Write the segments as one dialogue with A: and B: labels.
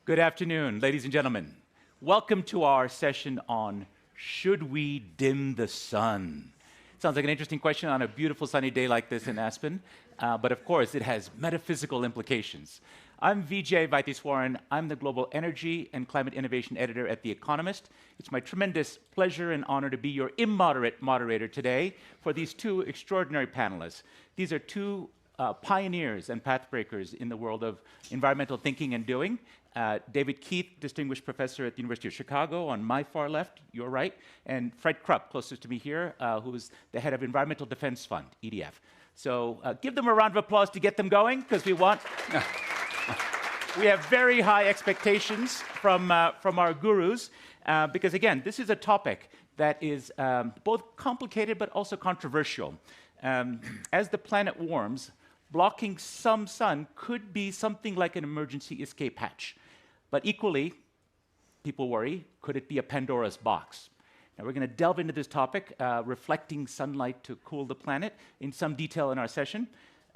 A: Good afternoon, ladies and gentlemen. Welcome to our session on should we dim the sun? Sounds like an interesting question on a beautiful sunny day like this in Aspen, but of course it has metaphysical implications. I'm Vijay Vaithiswaran. I'm the Global Energy and Climate Innovation Editor at The Economist. It's my tremendous pleasure and honor to be your immoderate moderator today for these two extraordinary panelists. These are two pioneers and pathbreakers in the world of environmental thinking and doing. David Keith, Distinguished Professor at the University of Chicago, on my far left, your right, and Fred Krupp, closest to me here, who's the head of Environmental Defense Fund, EDF. So give them a round of applause to get them going, because we have very high expectations from our gurus, because again, this is a topic that is both complicated but also controversial. As the planet warms, blocking some sun could be something like an emergency escape hatch. But equally, people worry, could it be a Pandora's box? Now we're going to delve into this topic, reflecting sunlight to cool the planet, in some detail in our session.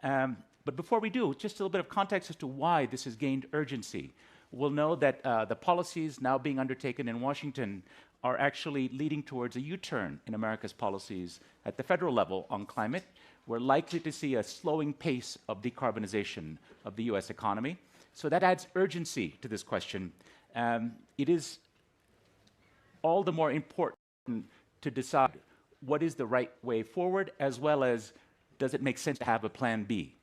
A: But before we do, just a little bit of context as to why this has gained urgency. We'll know that the policies now being undertaken in Washington are actually leading towards a U-turn in America's policies at the federal level on climate. We're likely to see a slowing pace of decarbonization of the US economy. So that adds urgency to this question. It is all the more important to decide what is the right way forward, as well as does it make sense to have a plan B,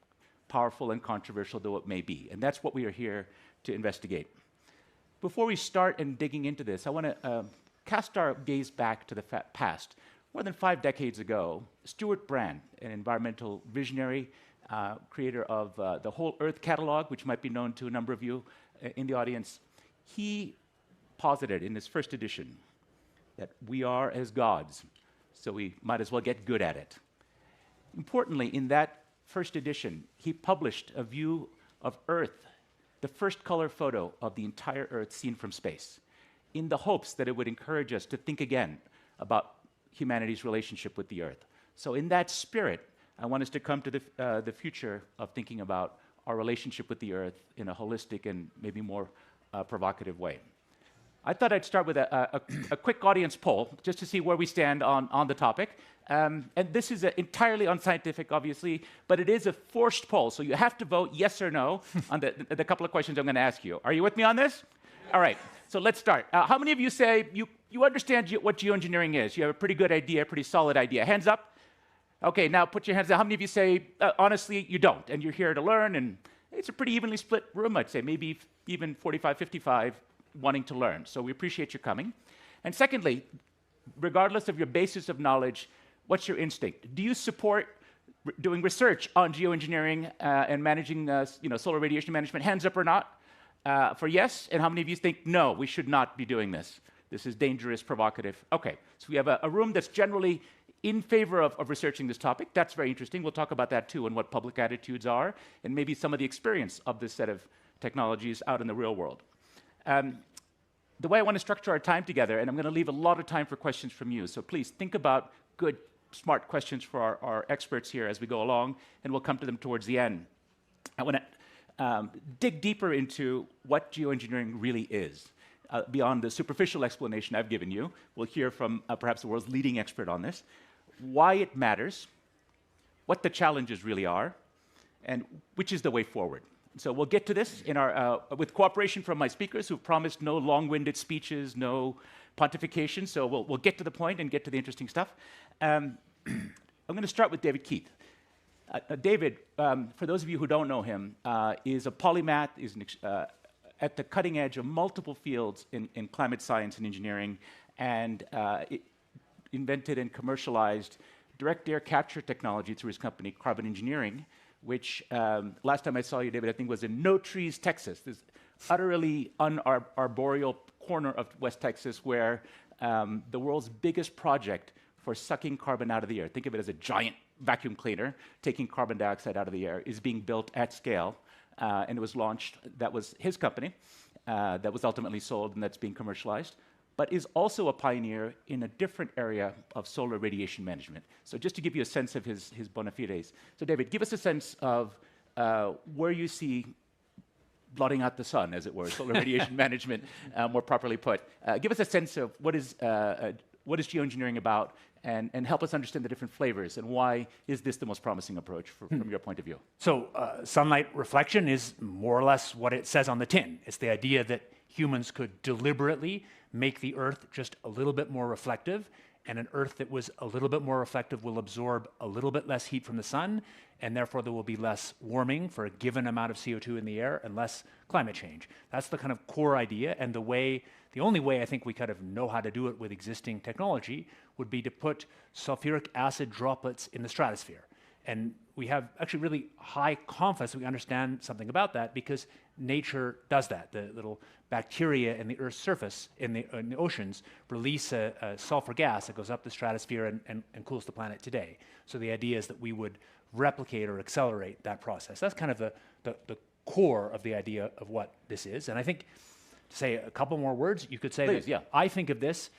A: powerful and controversial though it may be. And that's what we are here to investigate. Before we start in digging into this, I want to cast our gaze back to the past. More than 5 decades ago, Stuart Brand, an environmental visionary, creator of the Whole Earth catalog, which might be known to a number of you in the audience, he posited in his first edition that we are as gods, so we might as well get good at it. Importantly, in that first edition, he published a view of Earth, the first color photo of the entire Earth seen from space, in the hopes that it would encourage us to think again about humanity's relationship with the Earth. So in that spirit, I want us to come to the future of thinking about our relationship with the Earth in a holistic and maybe more provocative way. I thought I'd start with a quick audience poll, just to see where we stand on the topic. And this is entirely unscientific, obviously, but it is a forced poll, so you have to vote yes or no on the couple of questions I'm going to ask you. Are you with me on this? All right, so let's start. How many of you say you understand what geoengineering is? You have a pretty good idea, pretty solid idea. Hands up. Okay, now put your hands down. How many of you say, honestly, you don't, and you're here to learn? And it's a pretty evenly split room, I'd say, maybe even 45, 55 wanting to learn. So we appreciate you coming. And secondly, regardless of your basis of knowledge, what's your instinct? Do you support doing research on geoengineering and managing solar radiation management? Hands up or not? For yes, and how many of you think, no, we should not be doing this? This is dangerous, provocative. Okay, so we have a room that's generally in favor of researching this topic. That's very interesting. We'll talk about that too, and what public attitudes are, and maybe some of the experience of this set of technologies out in the real world. The way I want to structure our time together, and I'm going to leave a lot of time for questions from you, so please think about good, smart questions for our experts here as we go along, and we'll come to them towards the end. I want to dig deeper into what geoengineering really is. Beyond the superficial explanation I've given you, we'll hear from perhaps the world's leading expert on this, why it matters, what the challenges really are, and which is the way forward. So we'll get to this in with cooperation from my speakers who've promised no long-winded speeches, no pontification, so we'll get to the point and get to the interesting stuff. I'm going to start with David Keith. David, for those of you who don't know him, is a polymath, is at the cutting edge of multiple fields in climate science and engineering, and invented and commercialized direct air capture technology through his company, Carbon Engineering, which last time I saw you, David, I think was in No Trees, Texas, this utterly unarboreal corner of West Texas where the world's biggest project for sucking carbon out of the air, think of it as a giant vacuum cleaner taking carbon dioxide out of the air, is being built at scale. And it was launched, that was his company, that was ultimately sold and that's being commercialized, but is also a pioneer in a different area of solar radiation management. So just to give you a sense of his bona fides. So David, give us a sense of where you see blotting out the sun, as it were, solar radiation management, more properly put. Give us a sense of what is geoengineering about, and help us understand the different flavors, and why is this the most promising approach from your point of view?
B: So sunlight reflection is more or less what it says on the tin. It's the idea that humans could deliberately make the Earth just a little bit more reflective, and an Earth that was a little bit more reflective will absorb a little bit less heat from the sun, and therefore there will be less warming for a given amount of CO2 in the air and less climate change. That's the kind of core idea, and the only way I think we kind of know how to do it with existing technology would be to put sulfuric acid droplets in the stratosphere. And we have actually really high confidence we understand something about that, because nature does that. The little bacteria in the Earth's surface, in the oceans, release a sulfur gas that goes up the stratosphere and cools the planet today. So the idea is that we would replicate or accelerate that process. That's kind of the core of the idea of what this is. And I think, to say a couple more words, you could say
A: Please,
B: that
A: yeah.
B: I think of this,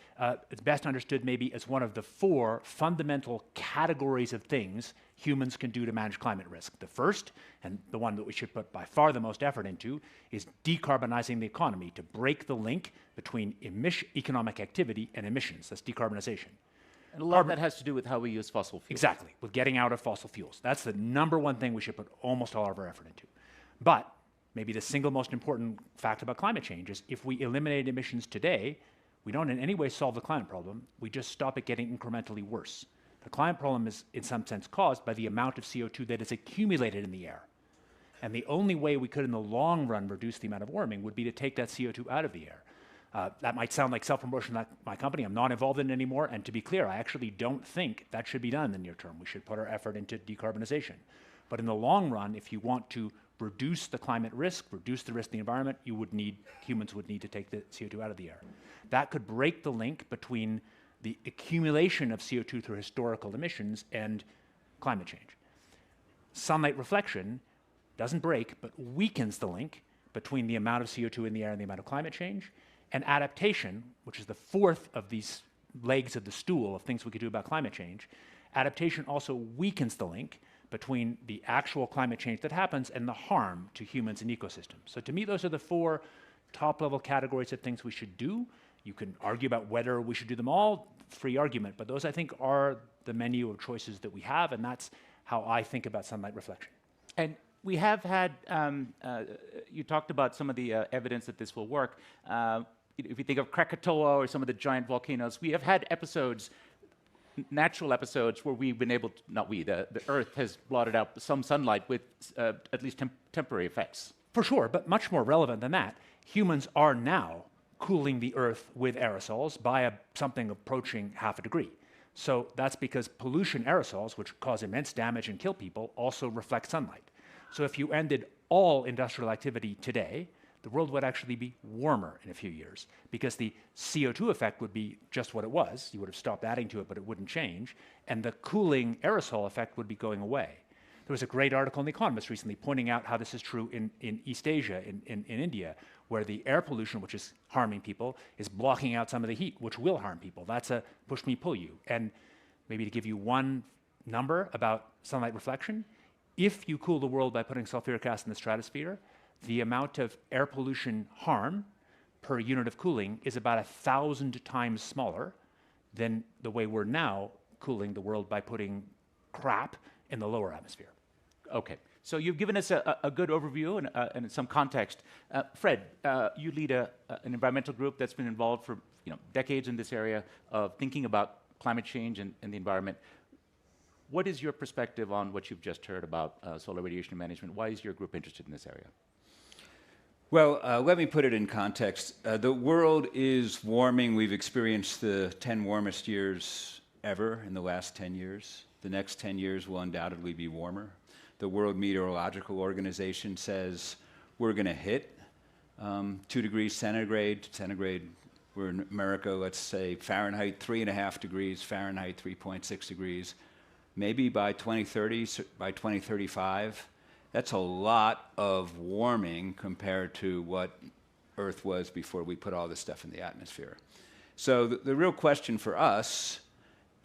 B: it's best understood maybe as one of the 4 fundamental categories of things humans can do to manage climate risk. The first, and the one that we should put by far the most effort into, is decarbonizing the economy, to break the link between economic activity and emissions. That's decarbonization.
A: And a lot of that has to do with how we use fossil fuels.
B: Exactly, with getting out of fossil fuels. That's the number one thing we should put almost all of our effort into. But maybe the single most important fact about climate change is if we eliminate emissions today, we don't in any way solve the climate problem, we just stop it getting incrementally worse. The climate problem is in some sense caused by the amount of CO2 that is accumulated in the air. And the only way we could in the long run reduce the amount of warming would be to take that CO2 out of the air. That might sound like self-promotion at my company. I'm not involved in it anymore. And to be clear, I actually don't think that should be done in the near term. We should put our effort into decarbonization. But in the long run, if you want to reduce the climate risk, reduce the risk of the environment, humans would need to take the CO2 out of the air. That could break the link between the accumulation of CO2 through historical emissions and climate change. Sunlight reflection doesn't break, but weakens the link between the amount of CO2 in the air and the amount of climate change. And adaptation, which is the 4th of these legs of the stool of things we could do about climate change, adaptation also weakens the link between the actual climate change that happens and the harm to humans and ecosystems. So to me, those are the 4 top-level categories of things we should do. You can argue about whether we should do them all, free argument, but those I think are the menu of choices that we have, and that's how I think about sunlight reflection.
A: And we have had, you talked about some of the evidence that this will work. If you think of Krakatoa or some of the giant volcanoes, we have had episodes, natural episodes, where we've been able to, not we, the Earth has blotted out some sunlight with at least temporary effects.
B: For sure, but much more relevant than that, humans are now cooling the Earth with aerosols by something approaching 0.5 degree. So that's because pollution aerosols, which cause immense damage and kill people, also reflect sunlight. So if you ended all industrial activity today, the world would actually be warmer in a few years, because the CO2 effect would be just what it was. You would have stopped adding to it, but it wouldn't change. And the cooling aerosol effect would be going away. There was a great article in The Economist recently pointing out how this is true in East Asia, in India, where the air pollution, which is harming people, is blocking out some of the heat, which will harm people. That's a push me, pull you. And maybe to give you one number about sunlight reflection, if you cool the world by putting sulfuric acid in the stratosphere, the amount of air pollution harm per unit of cooling is about 1,000 times smaller than the way we're now cooling the world by putting crap in the lower atmosphere.
A: Okay, so you've given us a good overview and some context. Fred, you lead an environmental group that's been involved for decades in this area of thinking about climate change and the environment. What is your perspective on what you've just heard about solar radiation management? Why is your group interested in this area?
C: Well, let me put it in context. The world is warming. We've experienced the 10 warmest years ever in the last 10 years. The next 10 years will undoubtedly be warmer. The World Meteorological Organization says we're going to hit 2 degrees centigrade. We're in America, let's say Fahrenheit 3.5 degrees, Fahrenheit 3.6 degrees. Maybe by 2030, by 2035, that's a lot of warming compared to what Earth was before we put all this stuff in the atmosphere. So the real question for us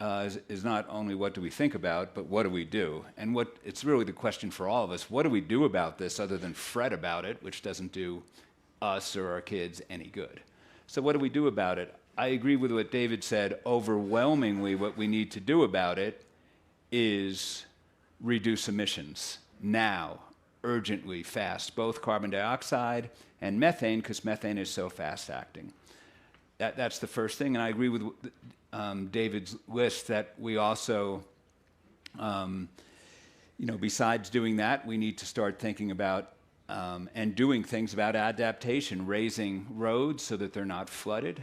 C: is not only what do we think about, but what do we do? And it's really the question for all of us, what do we do about this other than fret about it, which doesn't do us or our kids any good? So what do we do about it? I agree with what David said. Overwhelmingly, what we need to do about it is reduce emissions now, urgently, fast, both carbon dioxide and methane, because methane is so fast acting. That's the first thing, and I agree with David's list that we also, besides doing that, we need to start thinking about and doing things about adaptation, raising roads so that they're not flooded,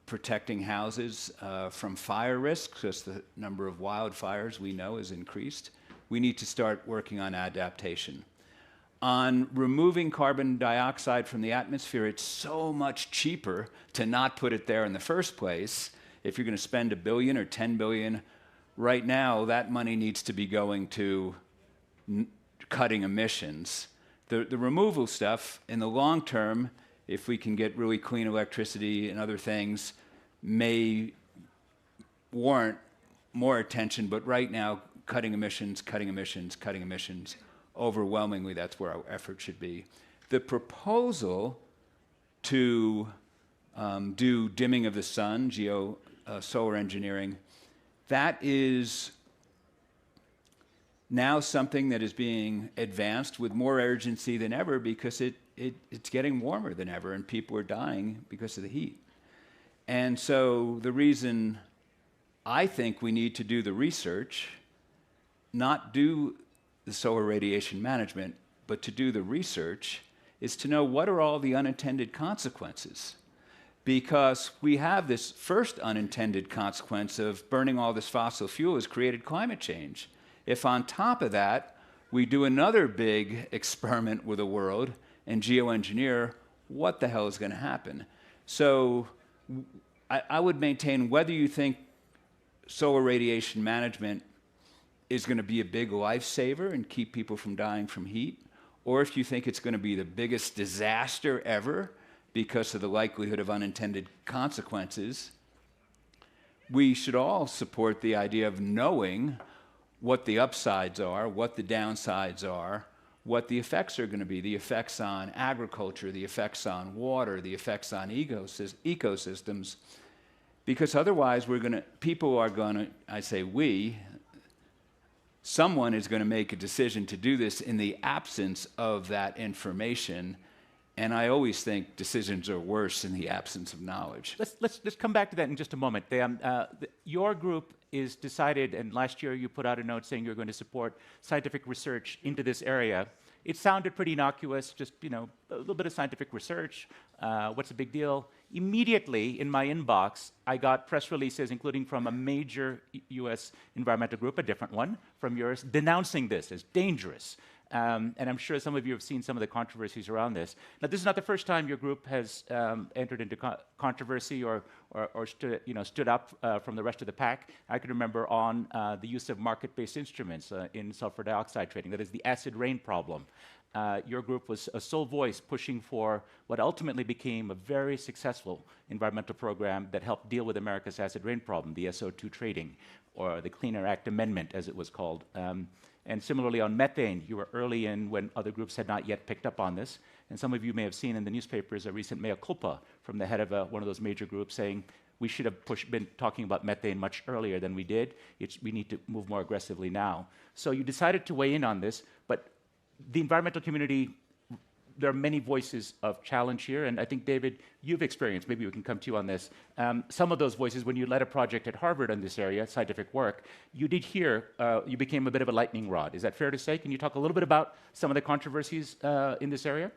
C: protecting houses from fire risks, because the number of wildfires we know has increased. We need to start working on adaptation. On removing carbon dioxide from the atmosphere, it's so much cheaper to not put it there in the first place. If you're going to spend $1 billion or $10 billion, right now that money needs to be going to cutting emissions. The removal stuff, in the long term, if we can get really clean electricity and other things, may warrant more attention, but right now, cutting emissions, overwhelmingly, that's where our effort should be. The proposal to do dimming of the sun, solar engineering, that is now something that is being advanced with more urgency than ever because it's getting warmer than ever and people are dying because of the heat. And so the reason I think we need to do the research, not do the solar radiation management, but to do the research, is to know what are all the unintended consequences. Because we have this first unintended consequence of burning all this fossil fuel has created climate change. If on top of that, we do another big experiment with the world and geoengineer, what the hell is going to happen? So I would maintain whether you think solar radiation management is going to be a big lifesaver and keep people from dying from heat, or if you think it's going to be the biggest disaster ever because of the likelihood of unintended consequences, we should all support the idea of knowing what the upsides are, what the downsides are, what the effects are going to be, the effects on agriculture, the effects on water, the effects on ecosystems, because otherwise people are going to, I say we, someone is going to make a decision to do this in the absence of that information, and I always think decisions are worse in the absence of knowledge.
A: Let's come back to that in just a moment. Your group is decided, and last year you put out a note saying you're going to support scientific research into this area. It sounded pretty innocuous, just a little bit of scientific research. What's the big deal? Immediately in my inbox, I got press releases, including from a major U.S. environmental group, a different one from yours, denouncing this as dangerous. And I'm sure some of you have seen some of the controversies around this. Now, this is not the first time your group has entered into controversy or stood up from the rest of the pack. I can remember on the use of market-based instruments in sulfur dioxide trading. That is the acid rain problem. Your group was a sole voice pushing for what ultimately became a very successful environmental program that helped deal with America's acid rain problem, the SO2 trading, or the Clean Air Act Amendment, as it was called. And similarly on methane, you were early in when other groups had not yet picked up on this. And some of you may have seen in the newspapers a recent mea culpa from the head of one of those major groups saying, we should have been talking about methane much earlier than we did. We need to move more aggressively now. So you decided to weigh in on this, but the environmental community, there are many voices of challenge here, and I think, David, you've experienced, maybe we can come to you on this, some of those voices when you led a project at Harvard on this area, scientific work, you did hear, you became a bit of a lightning rod. Is that fair to say? Can you talk a little bit about some of the controversies in this area?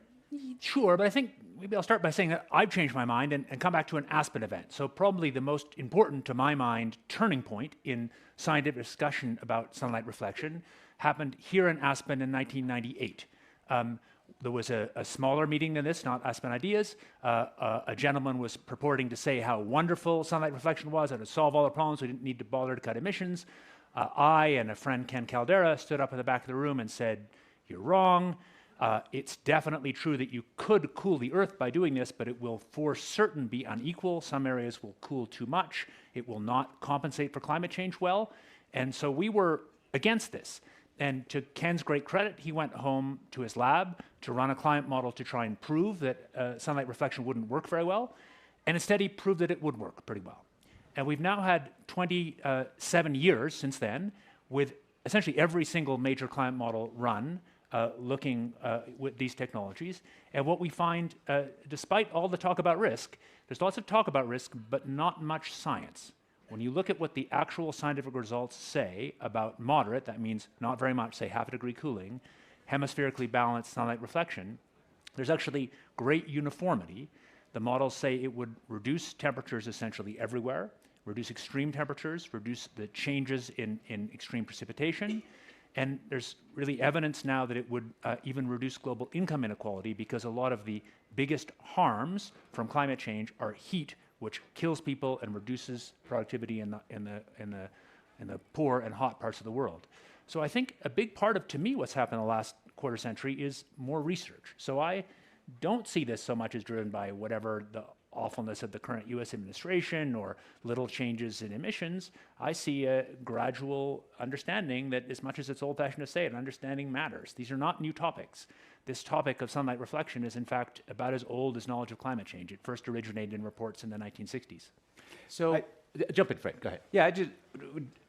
B: Sure, but I think maybe I'll start by saying that I've changed my mind and come back to an Aspen event. So probably the most important, to my mind, turning point in scientific discussion about sunlight reflection happened here in Aspen in 1998. There was a smaller meeting than this, not Aspen Ideas. A gentleman was purporting to say how wonderful sunlight reflection was and to solve all the problems, we didn't need to bother to cut emissions. I and a friend, Ken Caldera, stood up at the back of the room and said, you're wrong. It's definitely true that you could cool the Earth by doing this, but it will for certain be unequal. Some areas will cool too much. It will not compensate for climate change well. And so we were against this. And to Ken's great credit, he went home to his lab to run a climate model to try and prove that sunlight reflection wouldn't work very well. And instead, he proved that it would work pretty well. And we've now had 27 years since then with essentially every single major climate model run looking with these technologies. And what we find, despite all the talk about risk, there's lots of talk about risk, but not much science. When you look at what the actual scientific results say about moderate, that means not very much, say half a degree cooling, hemispherically balanced sunlight reflection, there's actually great uniformity. The models say it would reduce temperatures essentially everywhere, reduce extreme temperatures, reduce the changes in extreme precipitation. And there's really evidence now that it would even reduce global income inequality, because a lot of the biggest harms from climate change are heat, which kills people and reduces productivity in the poor and hot parts of the world. So I think a big part of, to me, what's happened in the last quarter century is more research. So I don't see this so much as driven by whatever the awfulness of the current US administration or little changes in emissions. I see a gradual understanding that, as much as it's old-fashioned to say it, understanding matters. These are not new topics. This topic of sunlight reflection is, in fact, about as old as knowledge of climate change. It first originated in reports in the 1960s.
A: So, jump in, Fred, go ahead.
C: Yeah,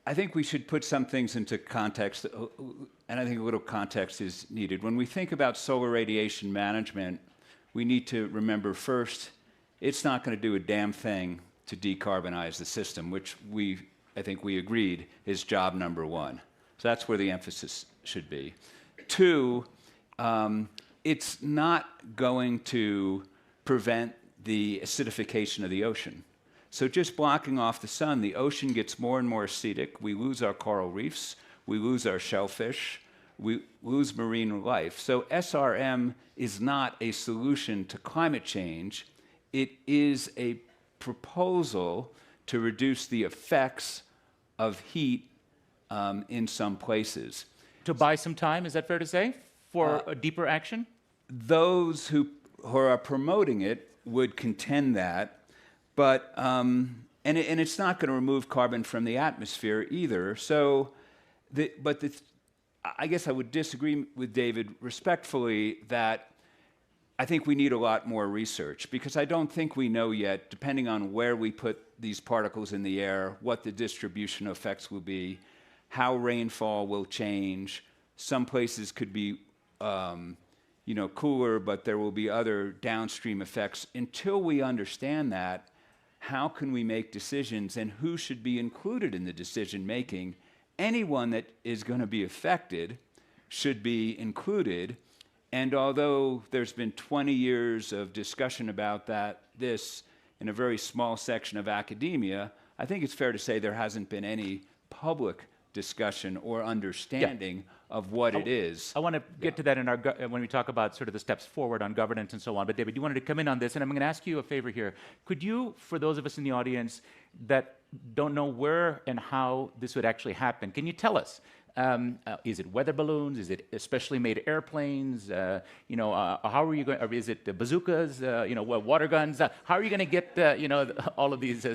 C: I think we should put some things into context, and I think a little context is needed. When we think about solar radiation management, we need to remember first, it's not going to do a damn thing to decarbonize the system, which I think we agreed is job number one. So that's where the emphasis should be. Two, it's not going to prevent the acidification of the ocean. So just blocking off the sun, the ocean gets more and more acidic. We lose our coral reefs. We lose our shellfish. We lose marine life. So SRM is not a solution to climate change. It is a proposal to reduce the effects of heat in some places.
A: To buy some time, is that fair to say, for a deeper action?
C: Those who are promoting it would contend that, but and it's not going to remove carbon from the atmosphere either. So, I guess I would disagree with David respectfully that I think we need a lot more research, because I don't think we know yet, depending on where we put these particles in the air, what the distribution effects will be, how rainfall will change. Some places could be cooler, but there will be other downstream effects. Until we understand that, how can we make decisions, and who should be included in the decision making? Anyone that is going to be affected should be included. And although there's been 20 years of discussion about this in a very small section of academia, I think it's fair to say there hasn't been any public discussion or understanding of what it is.
A: I want to get to that in when we talk about sort of the steps forward on governance and so on. But David, you wanted to come in on this, and I'm going to ask you a favor here. Could you, for those of us in the audience that don't know where and how this would actually happen, can you tell us? Is it weather balloons? Is it especially made airplanes? How are you going? Or is it the bazookas? Water guns? How are you going to get all of these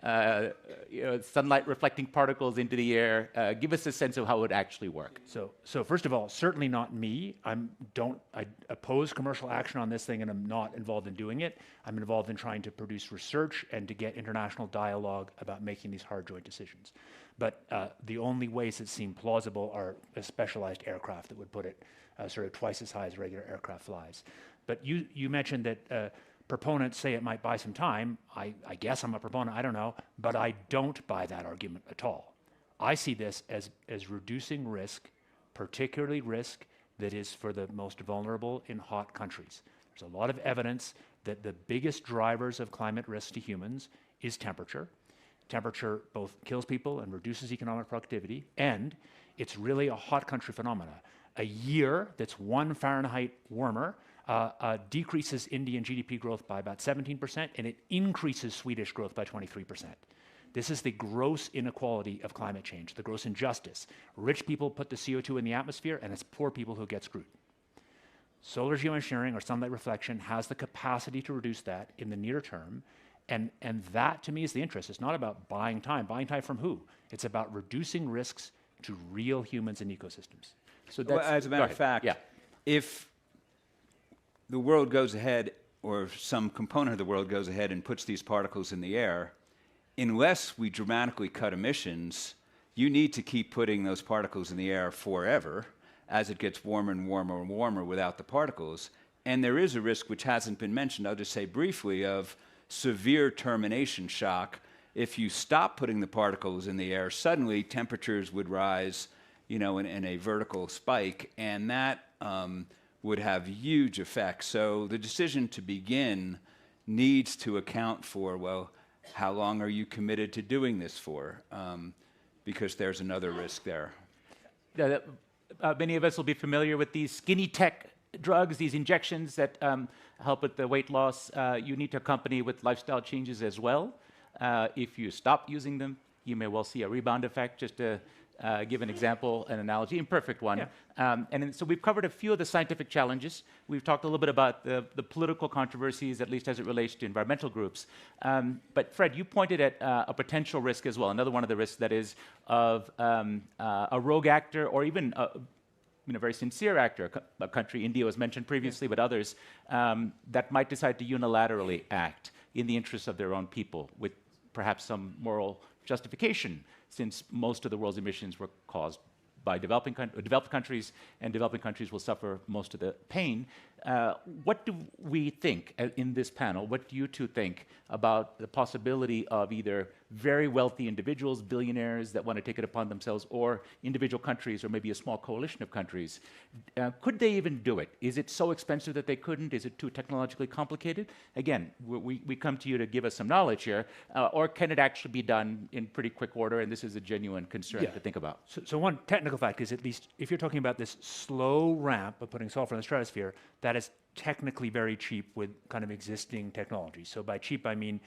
A: sunlight reflecting particles into the air? Give us a sense of how it would actually work.
B: So first of all, certainly not me. I oppose commercial action on this thing, and I'm not involved in doing it. I'm involved in trying to produce research and to get international dialogue about making these hard joint decisions. But the only ways that seem plausible are a specialized aircraft that would put it sort of twice as high as regular aircraft flies. But you mentioned that proponents say it might buy some time. I guess I'm a proponent, I don't know, but I don't buy that argument at all. I see this as reducing risk, particularly risk that is for the most vulnerable in hot countries. There's a lot of evidence that the biggest drivers of climate risk to humans is temperature. Temperature both kills people and reduces economic productivity, and it's really a hot country phenomena. A year that's 1 Fahrenheit warmer decreases Indian GDP growth by about 17%, and it increases Swedish growth by 23%. This is the gross inequality of climate change, the gross injustice. Rich people put the CO2 in the atmosphere, and it's poor people who get screwed. solar geoengineering or sunlight reflection has the capacity to reduce that in the near term. And that, to me, is the interest. It's not about buying time. Buying time from who? It's about reducing risks to real humans and ecosystems.
A: So that's,
C: as a matter of fact, if the world goes ahead, or some component of the world goes ahead and puts these particles in the air, unless we dramatically cut emissions, you need to keep putting those particles in the air forever as it gets warmer and warmer and warmer without the particles. And there is a risk, which hasn't been mentioned, I'll just say briefly, of severe termination shock. If you stop putting the particles in the air, suddenly temperatures would rise, in a vertical spike, and that would have huge effects. So the decision to begin needs to account for, well, how long are you committed to doing this for? Because there's another risk there.
A: Many of us will be familiar with these skinny tech drugs, these injections that help with the weight loss. You need to accompany with lifestyle changes as well. If you stop using them, you may well see a rebound effect. Just to give an example, an analogy, imperfect one. So we've covered a few of the scientific challenges. We've talked a little bit about the political controversies, at least as it relates to environmental groups. But Fred, you pointed at a potential risk as well. Another one of the risks that is of a rogue actor, or even a very sincere actor, a country, India was mentioned previously, but others, that might decide to unilaterally act in the interests of their own people with perhaps some moral justification, since most of the world's emissions were caused by developed countries, and developing countries will suffer most of the pain. What do we think in this panel? What do you two think about the possibility of either very wealthy individuals, billionaires that want to take it upon themselves, or individual countries, or maybe a small coalition of countries? Could they even do it? Is it so expensive that they couldn't? Is it too technologically complicated? Again, we come to you to give us some knowledge here, or can it actually be done in pretty quick order? And this is a genuine concern to think about.
B: So one technical fact is, at least if you're talking about this slow ramp of putting sulfur in the stratosphere, that is technically very cheap with kind of existing technology. So by cheap, I mean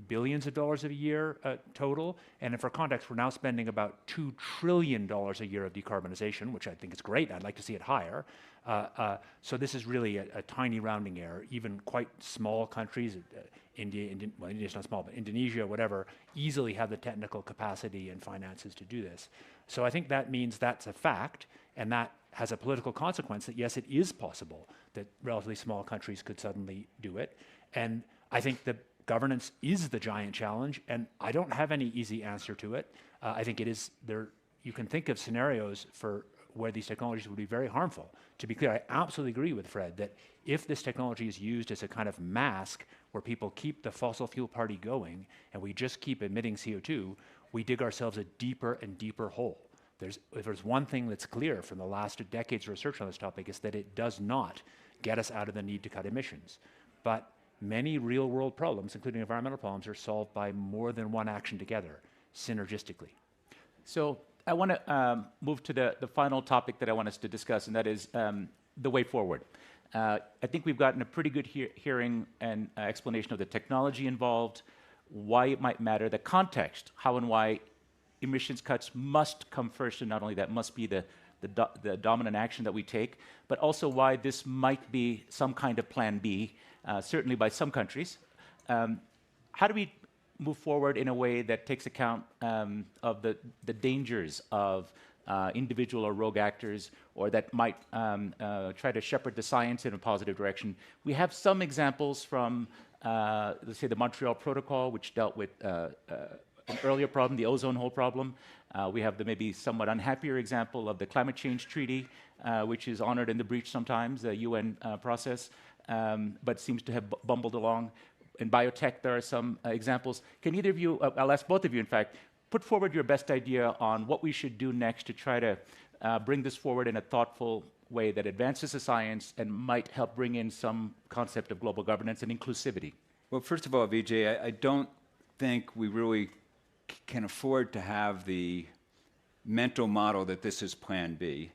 B: billions of dollars a year total. And for context, we're now spending about $2 trillion a year of decarbonization, which I think is great. I'd like to see it higher. So this is really a tiny rounding error. Even quite small countries, India's not small, but Indonesia, whatever, easily have the technical capacity and finances to do this. So I think that means that's a fact, and that has a political consequence that, yes, it is possible that relatively small countries could suddenly do it. And I think the governance is the giant challenge, and I don't have any easy answer to it. I think it is there. You can think of scenarios for where these technologies would be very harmful. To be clear, I absolutely agree with Fred that if this technology is used as a kind of mask where people keep the fossil fuel party going and we just keep emitting CO2, we dig ourselves a deeper and deeper hole. If there's one thing that's clear from the last decades of research on this topic, is that it does not get us out of the need to cut emissions. But many real-world problems, including environmental problems, are solved by more than one action together, synergistically.
A: So I want to move to the final topic that I want us to discuss, and that is the way forward. I think we've gotten a pretty good hearing and explanation of the technology involved, why it might matter, the context, how and why emissions cuts must come first, and not only that, must be the dominant action that we take, but also why this might be some kind of plan B, certainly by some countries. How do we move forward in a way that takes account of the dangers of individual or rogue actors, or that might try to shepherd the science in a positive direction? We have some examples from, let's say, the Montreal Protocol, which dealt with an earlier problem, the ozone hole problem. We have the maybe somewhat unhappier example of the Climate Change Treaty, which is honored in the breach sometimes, the UN process, but seems to have bumbled along. In biotech, there are some examples. Can either of you, I'll ask both of you, in fact, put forward your best idea on what we should do next to try to bring this forward in a thoughtful way that advances the science and might help bring in some concept of global governance and inclusivity?
C: Well, first of all, Vijay, I don't think we really can afford to have the mental model that this is plan B.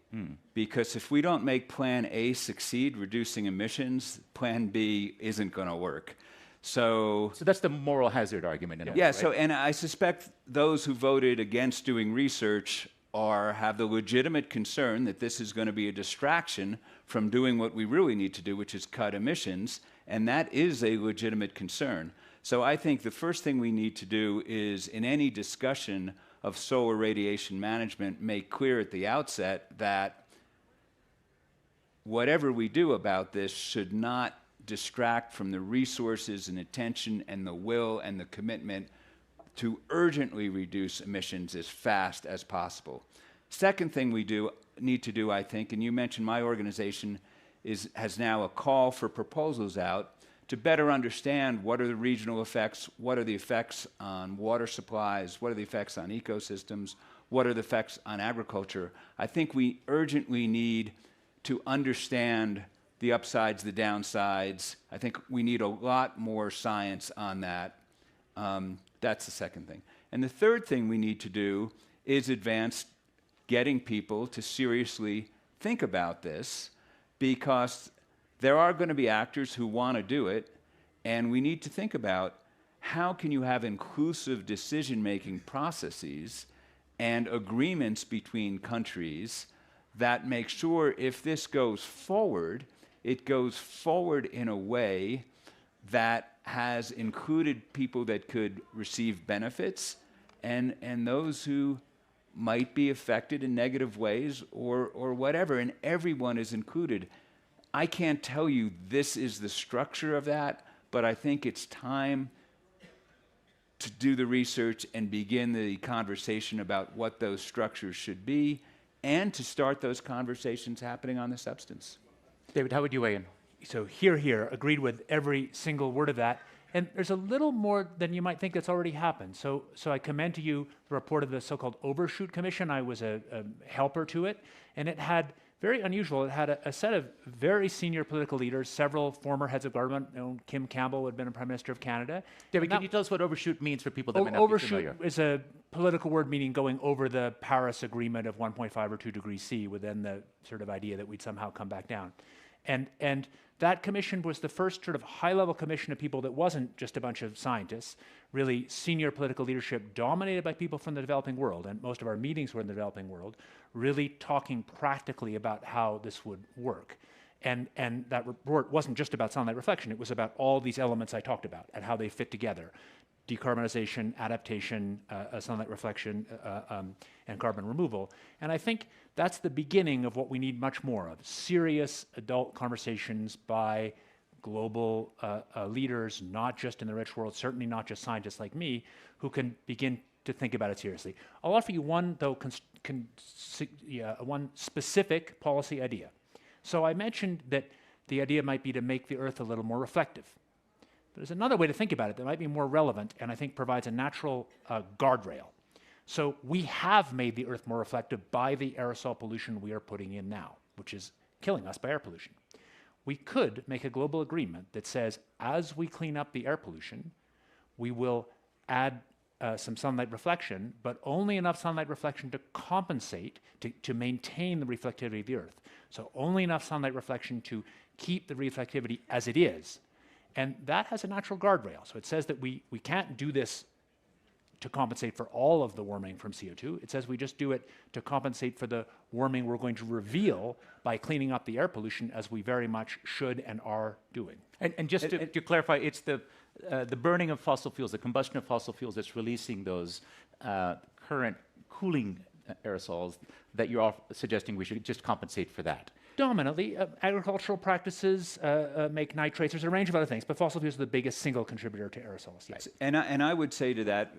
C: Because if we don't make plan A succeed, reducing emissions, plan B isn't going to work. So
A: that's the moral hazard argument in a way,
C: yeah,
A: right?
C: and I suspect those who voted against doing research have the legitimate concern that this is going to be a distraction from doing what we really need to do, which is cut emissions, and that is a legitimate concern. So I think the first thing we need to do is, in any discussion of solar radiation management, make clear at the outset that whatever we do about this should not distract from the resources and attention and the will and the commitment to urgently reduce emissions as fast as possible. Second thing we need to do, I think, and you mentioned my organization has now a call for proposals out to better understand what are the regional effects, what are the effects on water supplies, what are the effects on ecosystems, what are the effects on agriculture. I think we urgently need to understand the upsides, the downsides. I think we need a lot more science on that. That's the second thing. And the third thing we need to do is advance getting people to seriously think about this, because there are going to be actors who want to do it, and we need to think about how can you have inclusive decision-making processes and agreements between countries that make sure if this goes forward, it goes forward in a way that has included people that could receive benefits and those who might be affected in negative ways or whatever, and everyone is included. I can't tell you this is the structure of that, but I think it's time to do the research and begin the conversation about what those structures should be, and to start those conversations happening on the substance.
A: David, how would you weigh in?
B: So here, agreed with every single word of that. And there's a little more than you might think that's already happened. So I commend to you the report of the so-called Overshoot Commission. I was a helper to it, and it had, very unusual, it had a set of very senior political leaders, several former heads of government. Kim Campbell had been a Prime Minister of Canada.
A: David, can you tell us what overshoot means for people that may not be familiar?
B: Overshoot is a political word meaning going over the Paris Agreement of 1.5 or 2 degrees C, within the sort of idea that we'd somehow come back down. And that commission was the first sort of high-level commission of people that wasn't just a bunch of scientists, really senior political leadership dominated by people from the developing world, and most of our meetings were in the developing world, really talking practically about how this would work. And that report wasn't just about sunlight reflection, it was about all these elements I talked about and how they fit together. Decarbonization, adaptation, sunlight reflection, and carbon removal. And I think that's the beginning of what we need much more of, serious adult conversations by global leaders, not just in the rich world, certainly not just scientists like me, who can begin to think about it seriously. I'll offer you one, though, one specific policy idea. So I mentioned that the idea might be to make the Earth a little more reflective. There's another way to think about it that might be more relevant and I think provides a natural guardrail. So we have made the Earth more reflective by the aerosol pollution we are putting in now, which is killing us by air pollution. We could make a global agreement that says as we clean up the air pollution, we will add some sunlight reflection, but only enough sunlight reflection to compensate, to maintain the reflectivity of the Earth. So only enough sunlight reflection to keep the reflectivity as it is. And that has a natural guardrail. So it says that we can't do this to compensate for all of the warming from CO2. It says we just do it to compensate for the warming we're going to reveal by cleaning up the air pollution, as we very much should and are doing.
A: And just to clarify, it's the burning of fossil fuels, the combustion of fossil fuels that's releasing those current cooling aerosols that you're all suggesting we should just compensate for that.
B: Dominantly, agricultural practices make nitrates. There's a range of other things, but fossil fuels are the biggest single contributor to aerosols. Yes.
C: And I would say to that,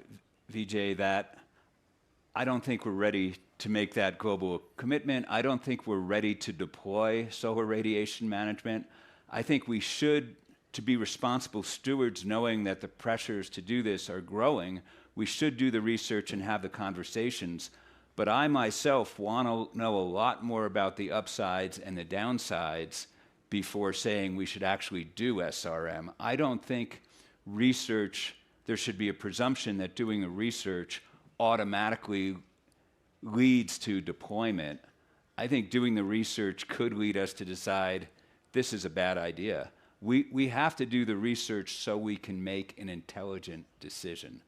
C: Vijay, that I don't think we're ready to make that global commitment. I don't think we're ready to deploy solar radiation management. I think we should, to be responsible stewards, knowing that the pressures to do this are growing, we should do the research and have the conversations. But I myself want to know a lot more about the upsides and the downsides before saying we should actually do SRM. I don't think research, there should be a presumption that doing the research automatically leads to deployment. I think doing the research could lead us to decide this is a bad idea. We have to do the research so we can make an intelligent decision.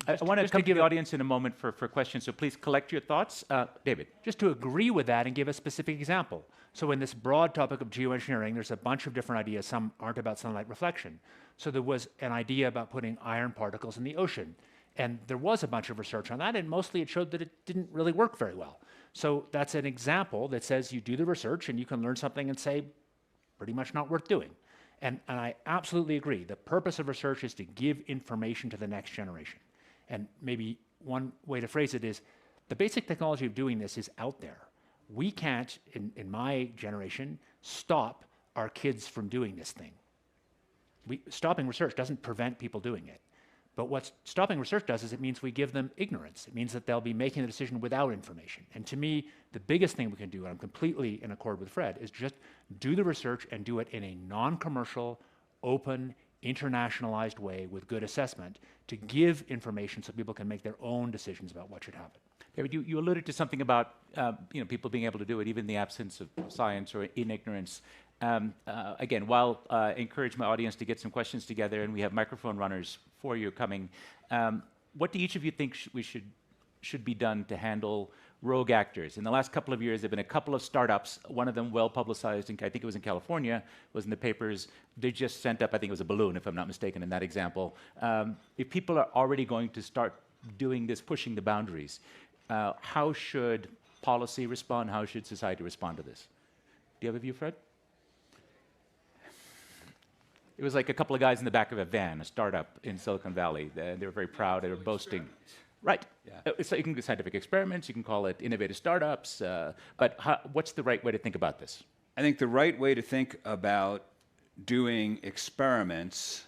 A: I want to come to the audience in a moment for questions, so please collect your thoughts. David.
B: Just to agree with that and give a specific example. So in this broad topic of geoengineering, there's a bunch of different ideas. Some aren't about sunlight reflection. So there was an idea about putting iron particles in the ocean. And there was a bunch of research on that, and mostly it showed that it didn't really work very well. So that's an example that says you do the research and you can learn something and say, pretty much not worth doing. And I absolutely agree. The purpose of research is to give information to the next generation. And maybe one way to phrase it is, the basic technology of doing this is out there. We can't, in my generation, stop our kids from doing this thing. Stopping research doesn't prevent people doing it. But what stopping research does is it means we give them ignorance. It means that they'll be making a decision without information. And to me, the biggest thing we can do, and I'm completely in accord with Fred, is just do the research and do it in a non-commercial, open, internationalized way with good assessment to give information so people can make their own decisions about what should happen.
A: David, you alluded to something about people being able to do it even in the absence of science or in ignorance. Again, while I encourage my audience to get some questions together, and we have microphone runners for you coming, what do each of you think should be done to handle rogue actors? In the last couple of years, there have been a couple of startups, one of them well publicized, I think it was in California, was in the papers. They just sent up, I think it was a balloon, if I'm not mistaken, in that example. If people are already going to start doing this, pushing the boundaries, how should policy respond? How should society respond to this? Do you have a view, Fred? It was like a couple of guys in the back of a van, a startup in Silicon Valley. They were very proud. They were boasting. Right. Yeah. So you can do scientific experiments. You can call it innovative startups. But what's the right way to think about this?
C: I think the right way to think about doing experiments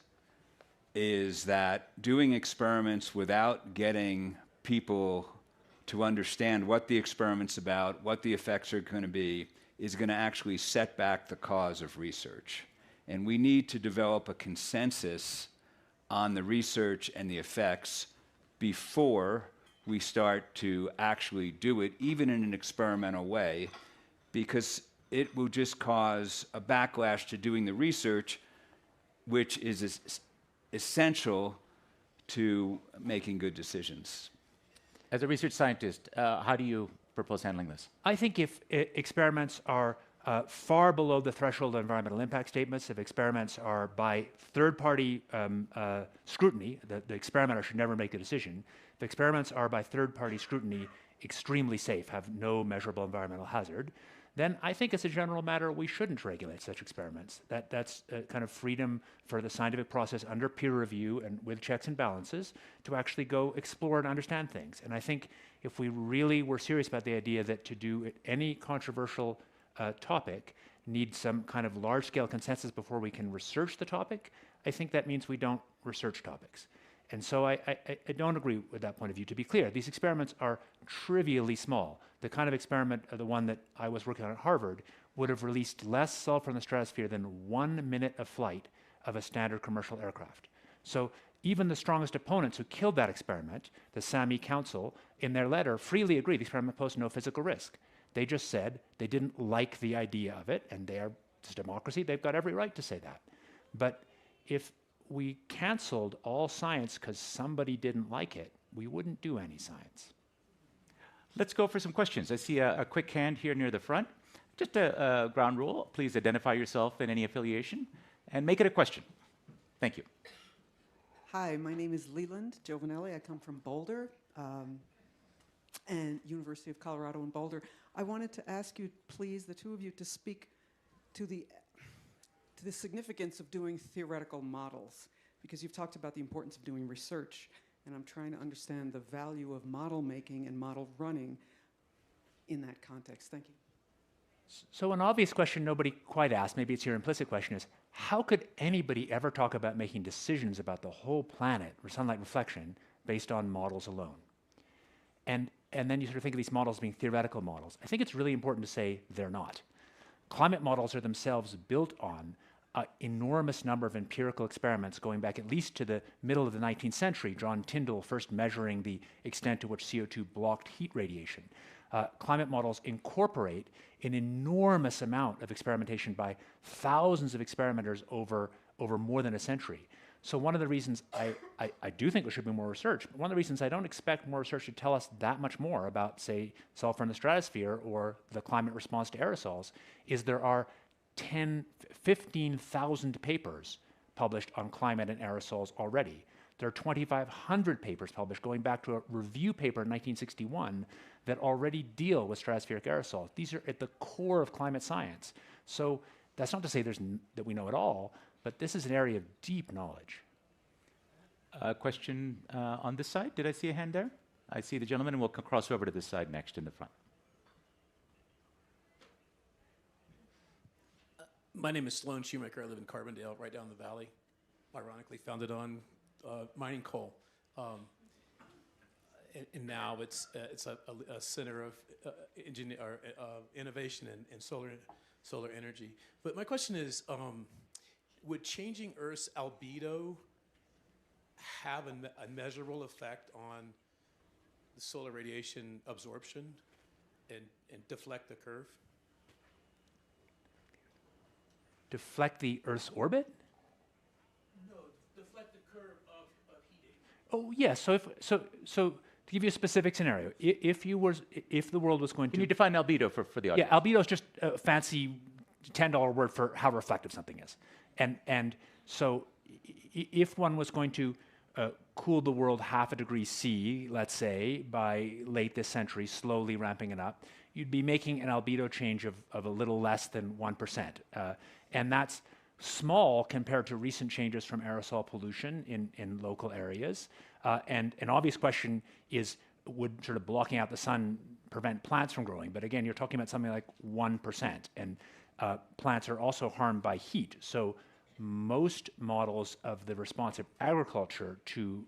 C: is that doing experiments without getting people to understand what the experiment's about, what the effects are going to be, is going to actually set back the cause of research. And we need to develop a consensus on the research and the effects before we start to actually do it, even in an experimental way, because it will just cause a backlash to doing the research, which is essential to making good decisions.
A: As a research scientist, how do you propose handling this?
B: I think if experiments are far below the threshold of environmental impact statements, if experiments are by third-party scrutiny, the experimenter should never make the decision. If experiments are by third-party scrutiny extremely safe, have no measurable environmental hazard, then I think as a general matter, we shouldn't regulate such experiments. That's a kind of freedom for the scientific process under peer review and with checks and balances to actually go explore and understand things. And I think if we really were serious about the idea that to do any controversial topic needs some kind of large-scale consensus before we can research the topic, I think that means we don't research topics. And so I don't agree with that point of view. To be clear, these experiments are trivially small. The kind of experiment, the one that I was working on at Harvard, would have released less sulfur in the stratosphere than 1 minute of flight of a standard commercial aircraft. So even the strongest opponents who killed that experiment, the SAMI Council, in their letter freely agreed the experiment posed no physical risk. They just said they didn't like the idea of it, and it's democracy, they've got every right to say that. But if we canceled all science because somebody didn't like it, we wouldn't do any science.
A: Let's go for some questions. I see a quick hand here near the front. Just a ground rule. Please identify yourself and any affiliation, and make it a question. Thank you.
D: Hi, my name is Leland Giovanelli. I come from Boulder, and University of Colorado in Boulder. I wanted to ask you, please, the two of you, to speak to the significance of doing theoretical models, because you've talked about the importance of doing research, and I'm trying to understand the value of model making and model running in that context. Thank you.
B: So an obvious question nobody quite asked, maybe it's your implicit question, is how could anybody ever talk about making decisions about the whole planet or sunlight reflection based on models alone? And then you sort of think of these models being theoretical models. I think it's really important to say they're not. Climate models are themselves built on an enormous number of empirical experiments going back at least to the middle of the 19th century, John Tyndall first measuring the extent to which CO2 blocked heat radiation. Climate models incorporate an enormous amount of experimentation by thousands of experimenters over more than a century. So one of the reasons I do think there should be more research, but one of the reasons I don't expect more research to tell us that much more about, say, sulfur in the stratosphere or the climate response to aerosols, is there are 15,000 papers published on climate and aerosols already. There are 2,500 papers published going back to a review paper in 1961 that already deal with stratospheric aerosols. These are at the core of climate science. So that's not to say that we know it all, but this is an area of deep knowledge.
A: A question on this side. Did I see a hand there? I see the gentleman, and we'll cross over to this side next in the front.
E: My name is Sloan Shoemaker. I live in Carbondale, right down the valley. Ironically, founded on mining coal, and now it's a center of innovation and solar energy. But my question is, would changing Earth's albedo have a measurable effect on the solar radiation absorption and deflect the curve?
B: Deflect the Earth's orbit?
E: No, deflect the curve of heating.
B: Oh, yes. So to give you a specific scenario, if the world was going to...
A: Can you define albedo for the audience?
B: Yeah, albedo is just a fancy $10 word for how reflective something is. And so if one was going to cool the world half a degree C, let's say, by late this century, slowly ramping it up, you'd be making an albedo change of a little less than 1%. And that's small compared to recent changes from aerosol pollution in local areas. And an obvious question is, would sort of blocking out the sun prevent plants from growing? But again, you're talking about something like 1%. And plants are also harmed by heat. So most models of the response of agriculture to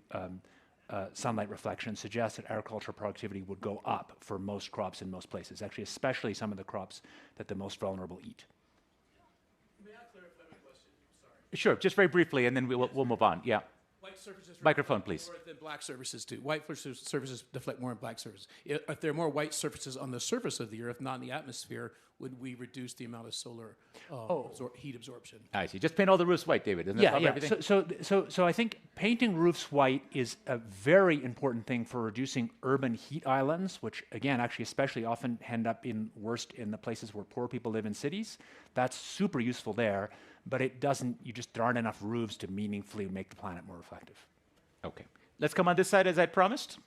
B: sunlight reflection suggest that agricultural productivity would go up for most crops in most places, actually especially some of the crops that the most vulnerable eat.
E: May I clarify my question? Sorry.
A: Sure, just very briefly, and then we'll move on. Yeah.
E: White surfaces
A: Microphone, please.
E: more than black surfaces do. White surfaces deflect more than black surfaces. If there are more white surfaces on the surface of the Earth, not in the atmosphere, would we reduce the amount of solar heat absorption?
A: I see. Just paint all the roofs white, David. Doesn't that cover everything?
B: So I think painting roofs white is a very important thing for reducing urban heat islands, which again, actually, especially often end up worst in the places where poor people live in cities. That's super useful there, but it doesn't. There aren't enough roofs to meaningfully make the planet more reflective.
A: Okay. Let's come on this side as I promised.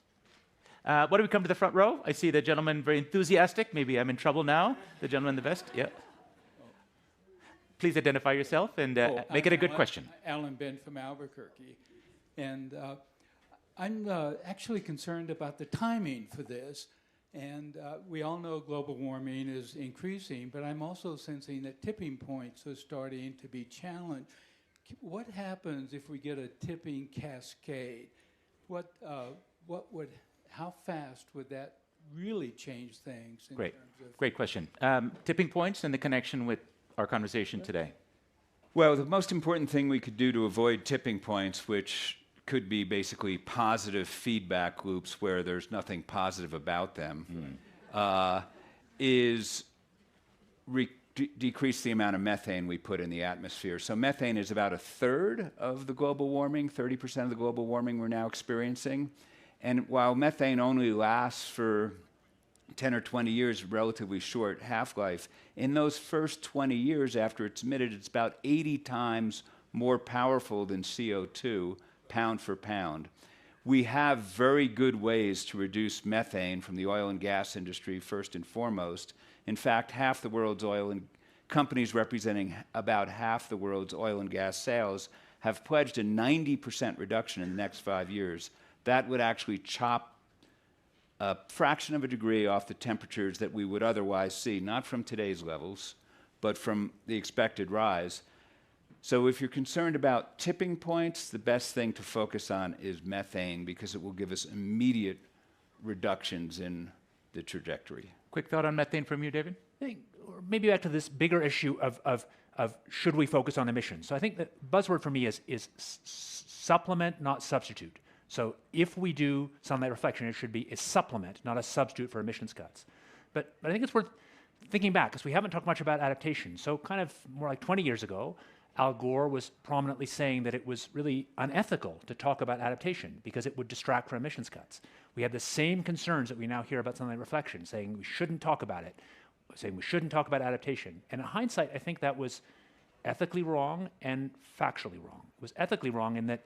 A: Why don't we come to the front row? I see the gentleman very enthusiastic. Maybe I'm in trouble now. The gentleman in the vest. Yeah. Please identify yourself and make it a good question.
F: Alan Ben from Albuquerque. And I'm actually concerned about the timing for this. And we all know global warming is increasing, but I'm also sensing that tipping points are starting to be challenged. What happens if we get a tipping cascade? How fast would that really change things?
A: Great. Great question. Tipping points and the connection with our conversation today.
C: Well, the most important thing we could do to avoid tipping points, which could be basically positive feedback loops where there's nothing positive about them, is decrease the amount of methane we put in the atmosphere. So methane is about a third of the global warming, 30% of the global warming we're now experiencing. And while methane only lasts for 10 or 20 years, relatively short half-life, in those first 20 years after it's emitted, it's about 80 times more powerful than CO2, pound for pound. We have very good ways to reduce methane from the oil and gas industry, first and foremost. In fact, half the world's companies representing about half the world's oil and gas sales have pledged a 90% reduction in the next 5 years. That would actually chop a fraction of a degree off the temperatures that we would otherwise see, not from today's levels, but from the expected rise. So if you're concerned about tipping points, the best thing to focus on is methane because it will give us immediate reductions in the trajectory.
A: Quick thought on methane from you, David?
B: I think, or maybe back to this bigger issue of should we focus on emissions. So I think the buzzword for me is supplement, not substitute. So if we do sunlight reflection, it should be a supplement, not a substitute for emissions cuts. But I think it's worth thinking back, because we haven't talked much about adaptation. So kind of more like 20 years ago, Al Gore was prominently saying that it was really unethical to talk about adaptation because it would distract from emissions cuts. We had the same concerns that we now hear about sunlight reflection, saying we shouldn't talk about it, saying we shouldn't talk about adaptation. And in hindsight, I think that was ethically wrong and factually wrong. It was ethically wrong in that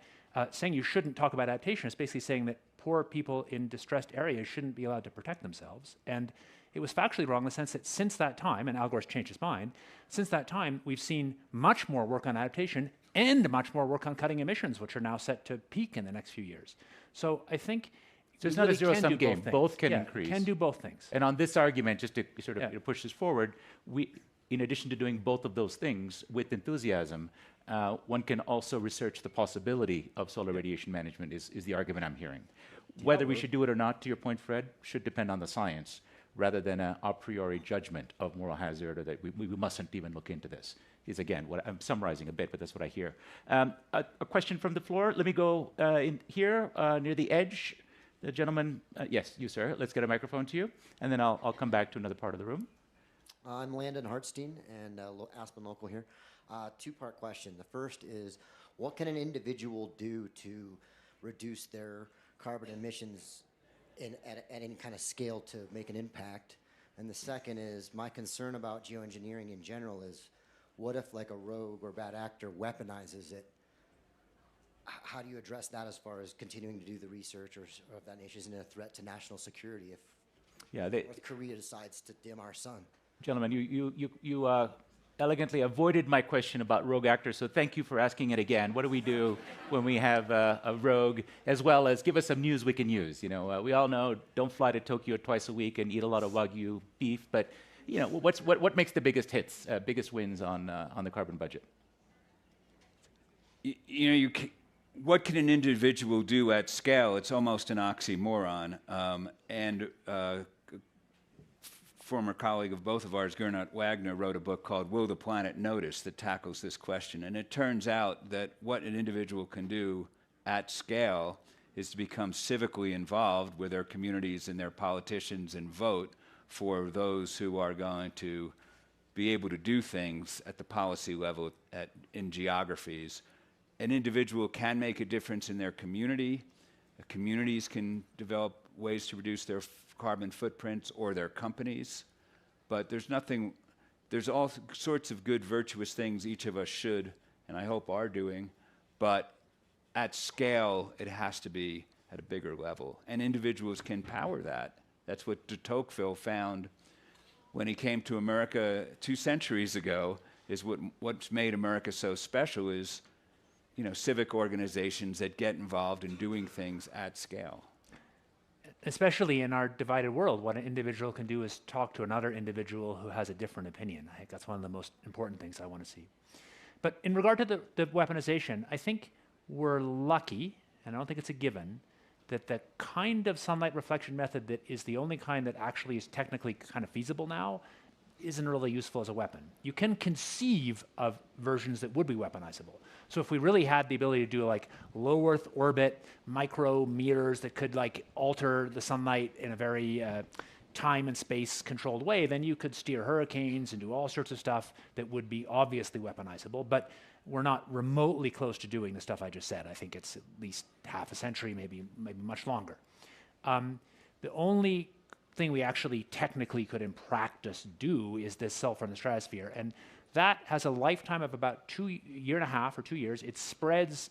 B: saying you shouldn't talk about adaptation is basically saying that poor people in distressed areas shouldn't be allowed to protect themselves. And it was factually wrong in the sense that since that time, and Al Gore's changed his mind, since that time, we've seen much more work on adaptation and much more work on cutting emissions, which are now set to peak in the next few years. So I think
A: So it's
B: we
A: not a
B: really can
A: zero-sum
B: do
A: game.
B: things.
A: Both can
B: Yeah,
A: increase.
B: can do both things.
A: And on this argument, just to sort of
B: Yeah.
A: push this forward, we, in addition to doing both of those things with enthusiasm, one can also research the possibility of solar radiation management is the argument I'm hearing. Whether we should do it or not, to your point, Fred, should depend on the science rather than a priori judgment of moral hazard or that we mustn't even look into this. Is again what I'm summarizing a bit, but that's what I hear. A question from the floor. Let me go in here near the edge. The gentleman, yes, you, sir. Let's get a microphone to you, and then I'll come back to another part of the room.
G: I'm Landon Hartstein and Aspen local here. Two-part question. The first is, what can an individual do to reduce their carbon emissions at any kind of scale to make an impact? And the second is, my concern about geoengineering in general is, what if like a rogue or bad actor weaponizes it? How do you address that as far as continuing to do the research, or if that nation isn't a threat to national security if North Korea decides to dim our sun?
A: Gentlemen, you elegantly avoided my question about rogue actors, so thank you for asking it again. What do we do when we have a rogue, as well as give us some news we can use? You know, we all know don't fly to Tokyo twice a week and eat a lot of Wagyu beef, but you know, what makes the biggest hits, biggest wins on the carbon budget?
C: What can an individual do at scale? It's almost an oxymoron. Former colleague of both of ours, Gernot Wagner, wrote a book called Will the Planet Notice that tackles this question. And it turns out that what an individual can do at scale is to become civically involved with their communities and their politicians and vote for those who are going to be able to do things at the policy level in geographies. An individual can make a difference in their community. Communities can develop ways to reduce their carbon footprints, or their companies. But there's all sorts of good, virtuous things each of us should, and I hope are doing, but at scale, it has to be at a bigger level. And individuals can power that. That's what de Tocqueville found when he came to America 2 centuries ago, is what's made America so special is, you know, civic organizations that get involved in doing things at scale.
B: Especially in our divided world, what an individual can do is talk to another individual who has a different opinion. I think that's one of the most important things I want to see. But in regard to the weaponization, I think we're lucky, and I don't think it's a given, that the kind of sunlight reflection method that is the only kind that actually is technically kind of feasible now isn't really useful as a weapon. You can conceive of versions that would be weaponizable. So if we really had the ability to do like low Earth orbit micrometers that could like alter the sunlight in a very time and space controlled way, then you could steer hurricanes and do all sorts of stuff that would be obviously weaponizable. But we're not remotely close to doing the stuff I just said. I think it's at least half a century, maybe much longer. The only thing we actually technically could in practice do is this sulfur in the stratosphere. And that has a lifetime of about 1.5 years or 2 years. It spreads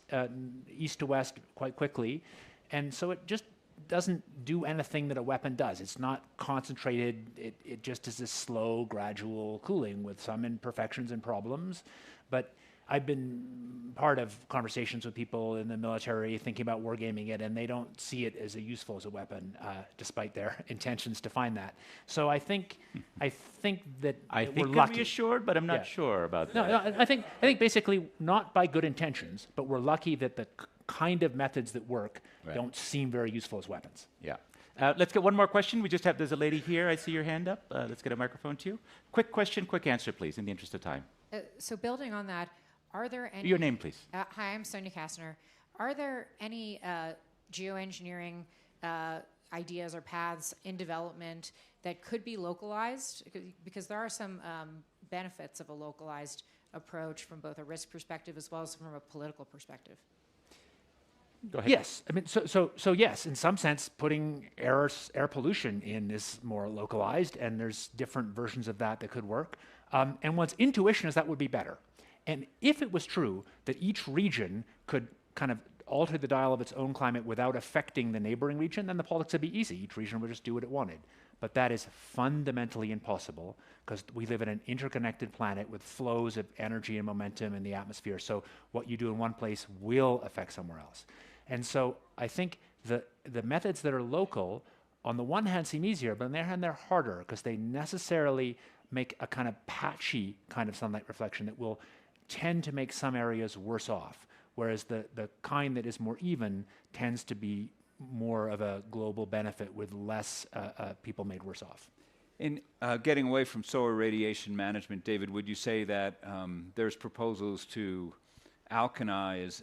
B: east to west quite quickly. And so it just doesn't do anything that a weapon does. It's not concentrated. It just is this slow, gradual cooling with some imperfections and problems. But I've been part of conversations with people in the military thinking about wargaming it, and they don't see it as useful as a weapon, despite their intentions to find that. So I think that we're lucky.
A: I'm reassured, but I'm not sure about that.
B: No, I think basically not by good intentions, but we're lucky that the kind of methods that work don't seem very useful as weapons.
A: Yeah. Let's get one more question. There's a lady here. I see your hand up. Let's get a microphone to you. Quick question, quick answer, please, in the interest of time.
H: So building on that, are there any...
A: Your name, please.
H: Hi, I'm Sonia Kastner. Are there any geoengineering ideas or paths in development that could be localized? Because there are some benefits of a localized approach from both a risk perspective as well as from a political perspective?
A: Go ahead.
B: Yes, I mean, so yes, in some sense, putting air pollution in is more localized, and there's different versions of that could work. And one's intuition is that would be better. And if it was true that each region could kind of alter the dial of its own climate without affecting the neighboring region, then the politics would be easy. Each region would just do what it wanted. But that is fundamentally impossible because we live in an interconnected planet with flows of energy and momentum in the atmosphere. So what you do in one place will affect somewhere else. And so I think the methods that are local, on the one hand, seem easier, but on the other hand, they're harder because they necessarily make a kind of patchy kind of sunlight reflection that will tend to make some areas worse off, whereas the kind that is more even tends to be more of a global benefit with less people made worse off.
C: In getting away from solar radiation management, David, would you say that there's proposals to alkalize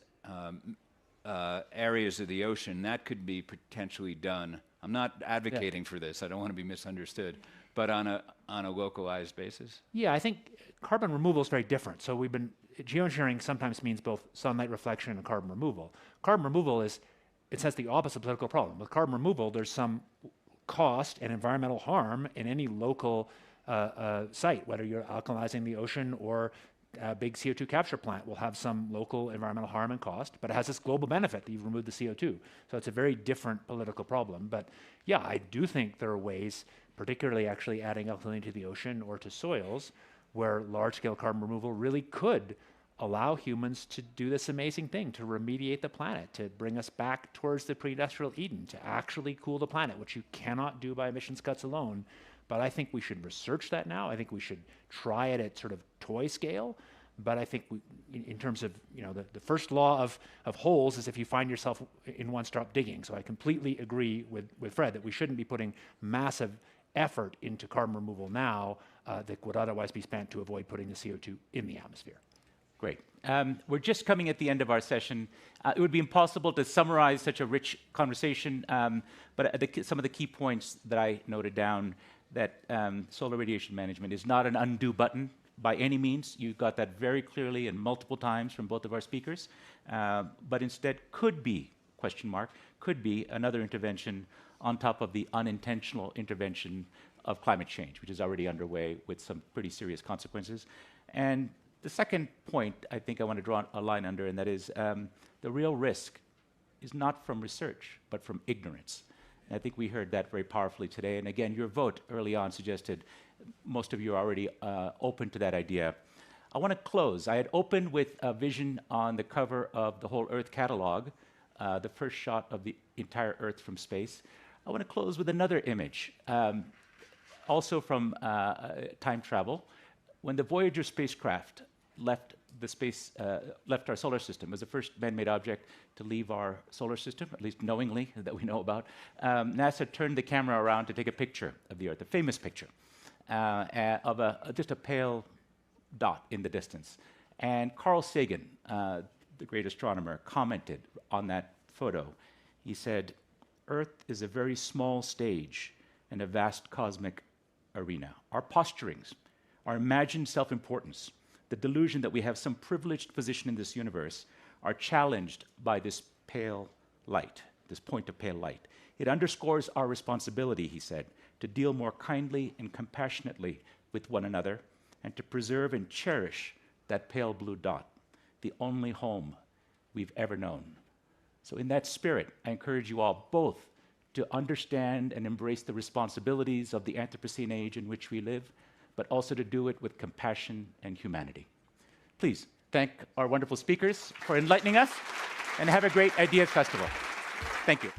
C: areas of the ocean that could be potentially done? I'm not advocating for this. I don't want to be misunderstood, but on a localized basis.
B: Yeah, I think carbon removal is very different. So geoengineering sometimes means both sunlight reflection and carbon removal. Carbon removal it has the opposite political problem. With carbon removal, there's some cost and environmental harm in any local site, whether you're alkalizing the ocean or a big CO2 capture plant will have some local environmental harm and cost, but it has this global benefit that you've removed the CO2. So it's a very different political problem. But yeah, I do think there are ways, particularly actually adding alkalinity to the ocean or to soils, where large-scale carbon removal really could allow humans to do this amazing thing, to remediate the planet, to bring us back towards the pre-industrial Eden, to actually cool the planet, which you cannot do by emissions cuts alone. But I think we should research that now. I think we should try it at sort of toy scale. But I think in terms of, the first law of holes is if you find yourself in one, stop digging. So I completely agree with Fred that we shouldn't be putting massive effort into carbon removal now that would otherwise be spent to avoid putting the CO2 in the atmosphere.
A: Great. We're just coming at the end of our session. It would be impossible to summarize such a rich conversation, but some of the key points that I noted down, that solar radiation management is not an undo button by any means. You got that very clearly and multiple times from both of our speakers, but instead could be another intervention on top of the unintentional intervention of climate change, which is already underway with some pretty serious consequences. And the second point I think I want to draw a line under, and that is the real risk is not from research, but from ignorance. And I think we heard that very powerfully today. And again, your vote early on suggested most of you are already open to that idea. I want to close. I had opened with a vision on the cover of the Whole Earth catalog, the first shot of the entire Earth from space. I want to close with another image, also from time travel. When the Voyager spacecraft left our solar system, it was the first man-made object to leave our solar system, at least knowingly, that we know about. NASA turned the camera around to take a picture of the Earth, a famous picture of just a pale dot in the distance. And Carl Sagan, the great astronomer, commented on that photo. He said, "Earth is a very small stage in a vast cosmic arena. Our posturings, our imagined self-importance, the delusion that we have some privileged position in this universe are challenged by this pale light, this point of pale light. It underscores our responsibility," he said, "to deal more kindly and compassionately with one another and to preserve and cherish that pale blue dot, the only home we've ever known." So in that spirit, I encourage you all both to understand and embrace the responsibilities of the Anthropocene age in which we live, but also to do it with compassion and humanity. Please thank our wonderful speakers for enlightening us, and have a great Ideas Festival. Thank you.